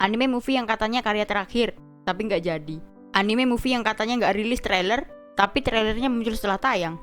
Anime movie yang katanya karya terakhir, tapi nggak jadi. Anime movie yang katanya nggak rilis trailer, tapi trailernya muncul setelah tayang.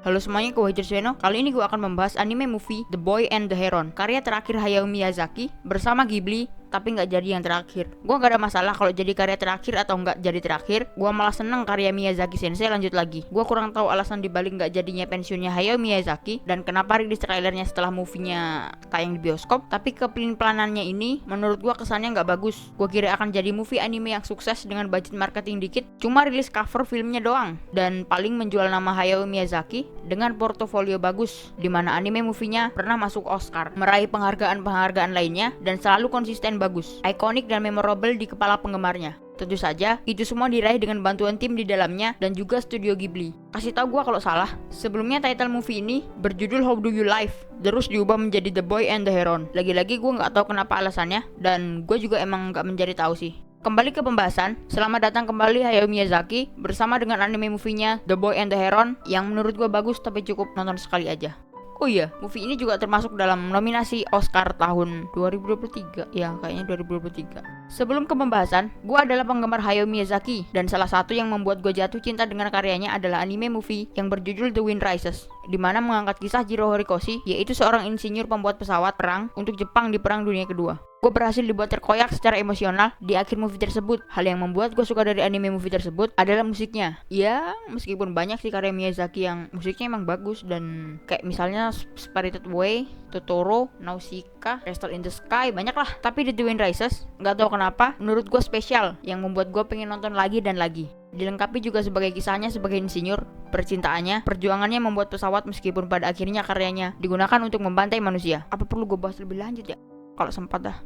Halo semuanya, gue Wajar Sueno. Kali ini gue akan membahas anime movie The Boy and the Heron, karya terakhir Hayao Miyazaki bersama Ghibli, tapi nggak jadi yang terakhir. Gue nggak ada masalah kalau jadi karya terakhir atau nggak jadi terakhir. Gue malah seneng karya Miyazaki Sensei lanjut lagi. Gue kurang tahu alasan dibalik nggak jadinya pensiunnya Hayao Miyazaki dan kenapa rilis trailernya setelah movie-nya tayang di bioskop. Tapi kepelin-pelanannya ini menurut gue kesannya nggak bagus. Gue kira akan jadi movie anime yang sukses dengan budget marketing dikit, cuma rilis cover filmnya doang dan paling menjual nama Hayao Miyazaki dengan portofolio bagus, dimana anime movie-nya pernah masuk Oscar, meraih penghargaan-penghargaan lainnya, dan selalu konsisten bagus, ikonik dan memorable di kepala penggemarnya. Tentu saja, itu semua diraih dengan bantuan tim di dalamnya dan juga studio Ghibli. Kasih tau gua kalau salah, sebelumnya title movie ini berjudul How Do You Live, terus diubah menjadi The Boy and the Heron. Lagi-lagi gua nggak tahu kenapa alasannya, dan gua juga emang nggak mencari tahu sih. Kembali ke pembahasan, selamat datang kembali Hayao Miyazaki bersama dengan anime movie-nya The Boy and the Heron yang menurut gue bagus tapi cukup nonton sekali aja. Oh iya, movie ini juga termasuk dalam nominasi Oscar tahun 2023. Ya, kayaknya 2023. Sebelum ke pembahasan, gue adalah penggemar Hayao Miyazaki dan salah satu yang membuat gue jatuh cinta dengan karyanya adalah anime movie yang berjudul The Wind Rises, di mana mengangkat kisah Jiro Horikoshi, yaitu seorang insinyur pembuat pesawat perang untuk Jepang di Perang Dunia Kedua. Gue berhasil dibuat terkoyak secara emosional di akhir movie tersebut. Hal yang membuat gue suka dari anime movie tersebut adalah musiknya. Ya, meskipun banyak sih karya Miyazaki yang musiknya emang bagus dan kayak misalnya Spirited Away, Totoro, Nausicaa, Castle in the Sky, banyak lah. Tapi The Wind Rises, nggak tahu kenapa, menurut gue spesial yang membuat gue pengen nonton lagi dan lagi. Dilengkapi juga sebagai kisahnya sebagai insinyur, percintaannya, perjuangannya membuat pesawat meskipun pada akhirnya karyanya digunakan untuk membantai manusia. Apa perlu gue bahas lebih lanjut ya? Kalau sempat dah.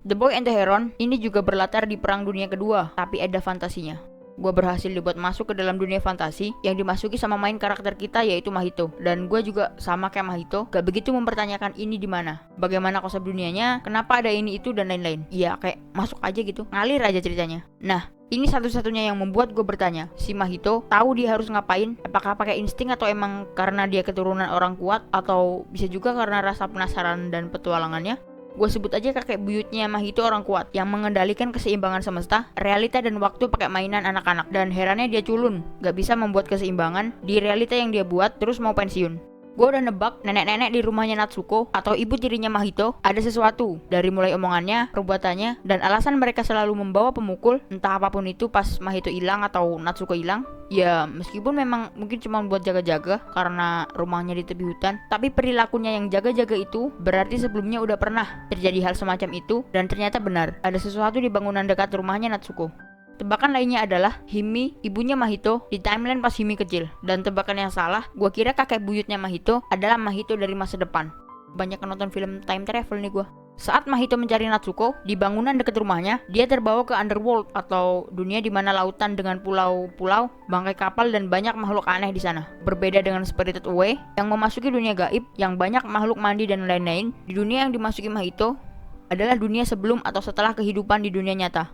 The Boy and the Heron ini juga berlatar di Perang Dunia Kedua, tapi ada fantasinya. Gue berhasil dibuat masuk ke dalam dunia fantasi yang dimasuki sama main karakter kita yaitu Mahito. Dan gue juga sama kayak Mahito, gak begitu mempertanyakan ini di mana, bagaimana konsep dunianya, kenapa ada ini itu dan lain-lain. Iya, kayak masuk aja gitu, ngalir aja ceritanya. Nah, ini satu-satunya yang membuat gue bertanya, si Mahito tahu dia harus ngapain? Apakah pakai insting atau emang karena dia keturunan orang kuat, atau bisa juga karena rasa penasaran dan petualangannya? Gue sebut aja kakek buyutnya Mahito orang kuat yang mengendalikan keseimbangan semesta, realita dan waktu pakai mainan anak-anak. Dan herannya dia culun, gak bisa membuat keseimbangan di realita yang dia buat terus mau pensiun. Gue udah nebak nenek-nenek di rumahnya Natsuko atau ibu tirinya Mahito ada sesuatu dari mulai omongannya, perbuatannya, dan alasan mereka selalu membawa pemukul entah apapun itu pas Mahito hilang atau Natsuko hilang. Ya meskipun memang mungkin cuma buat jaga-jaga karena rumahnya di tepi hutan, tapi perilakunya yang jaga-jaga itu berarti sebelumnya udah pernah terjadi hal semacam itu dan ternyata benar ada sesuatu di bangunan dekat rumahnya Natsuko. Tebakan lainnya adalah Himi, ibunya Mahito, di timeline pas Himi kecil. Dan tebakan yang salah, gue kira kakek buyutnya Mahito adalah Mahito dari masa depan. Banyak nonton film time travel nih gue. Saat Mahito mencari Natsuko di bangunan dekat rumahnya, dia terbawa ke underworld atau dunia di mana lautan dengan pulau-pulau, bangkai kapal dan banyak makhluk aneh di sana. Berbeda dengan Spirited Away yang memasuki dunia gaib yang banyak makhluk mandi dan lain-lain, di dunia yang dimasuki Mahito adalah dunia sebelum atau setelah kehidupan di dunia nyata.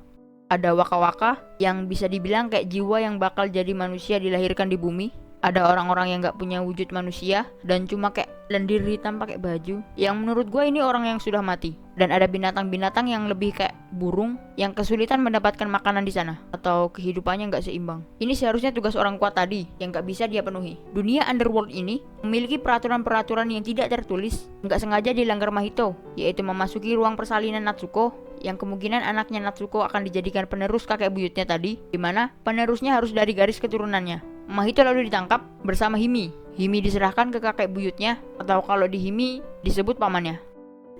Ada waka-waka yang bisa dibilang kayak jiwa yang bakal jadi manusia dilahirkan di bumi. Ada orang-orang yang gak punya wujud manusia dan cuma kayak lendir hitam pakai baju, yang menurut gue ini orang yang sudah mati. Dan ada binatang-binatang yang lebih kayak burung yang kesulitan mendapatkan makanan di sana atau kehidupannya gak seimbang. Ini seharusnya tugas orang kuat tadi yang gak bisa dia penuhi. Dunia underworld ini memiliki peraturan-peraturan yang tidak tertulis, gak sengaja dilanggar Mahito, yaitu memasuki ruang persalinan Natsuko yang kemungkinan anaknya Natsuko akan dijadikan penerus kakek buyutnya tadi, dimana penerusnya harus dari garis keturunannya. Mahito lalu ditangkap bersama Himi. Himi diserahkan ke kakek buyutnya, atau kalau di Himi disebut pamannya.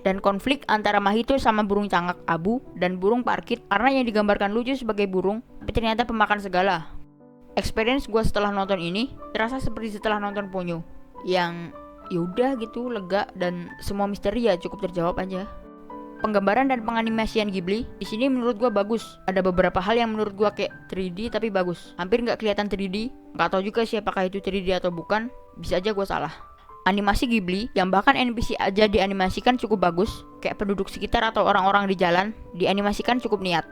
Dan konflik antara Mahito sama burung cangak abu dan burung parkit, karena yang digambarkan lucu sebagai burung, tapi ternyata pemakan segala. Experience gue setelah nonton ini terasa seperti setelah nonton Ponyo, yang yaudah gitu, lega, dan semua misteri ya cukup terjawab aja. Penggambaran dan penganimasian Ghibli di sini menurut gua bagus. Ada beberapa hal yang menurut gua kayak 3D tapi bagus. Hampir nggak kelihatan 3D. Nggak tahu juga sih apakah itu 3D atau bukan. Bisa aja gua salah. Animasi Ghibli yang bahkan NPC aja dianimasikan cukup bagus, kayak penduduk sekitar atau orang-orang di jalan dianimasikan cukup niat.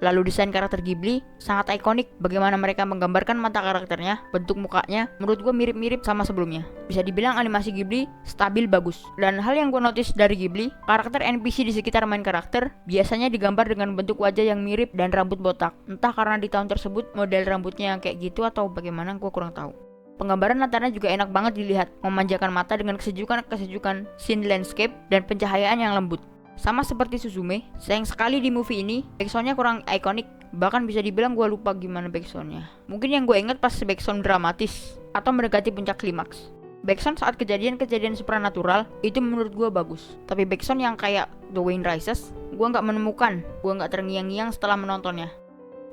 Lalu desain karakter Ghibli sangat ikonik, bagaimana mereka menggambarkan mata karakternya, bentuk mukanya, menurut gue mirip-mirip sama sebelumnya. Bisa dibilang animasi Ghibli stabil bagus. Dan hal yang gue notice dari Ghibli, karakter NPC di sekitar main karakter biasanya digambar dengan bentuk wajah yang mirip dan rambut botak. Entah karena di tahun tersebut model rambutnya yang kayak gitu atau bagaimana, gue kurang tahu. Penggambaran latarnya juga enak banget dilihat, memanjakan mata dengan kesejukan scene landscape dan pencahayaan yang lembut. Sama seperti Suzume, sayang sekali di movie ini backsoundnya kurang ikonik. Bahkan bisa dibilang gue lupa gimana backsoundnya. Mungkin yang gue inget pas backsound dramatis atau mendekati puncak klimaks. Backsound saat kejadian-kejadian supranatural itu menurut gue bagus. Tapi backsound yang kayak The Wind Rises, gue nggak menemukan. Gue nggak terngiang-ngiang setelah menontonnya.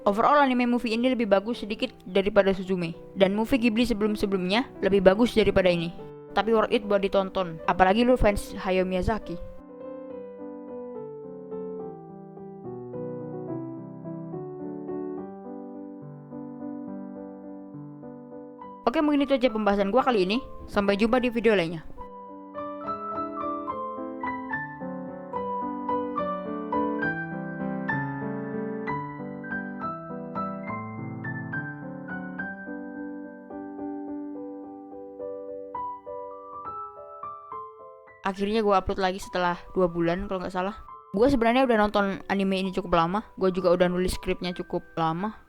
Overall anime movie ini lebih bagus sedikit daripada Suzume. Dan movie Ghibli sebelum-sebelumnya lebih bagus daripada ini. Tapi worth it buat ditonton. Apalagi lu fans Hayao Miyazaki. Oke, mungkin itu aja pembahasan gua kali ini. Sampai jumpa di video lainnya. Akhirnya gue upload lagi setelah 2 bulan kalau nggak salah. Gue sebenarnya udah nonton anime ini cukup lama. Gue juga udah nulis skripnya cukup lama.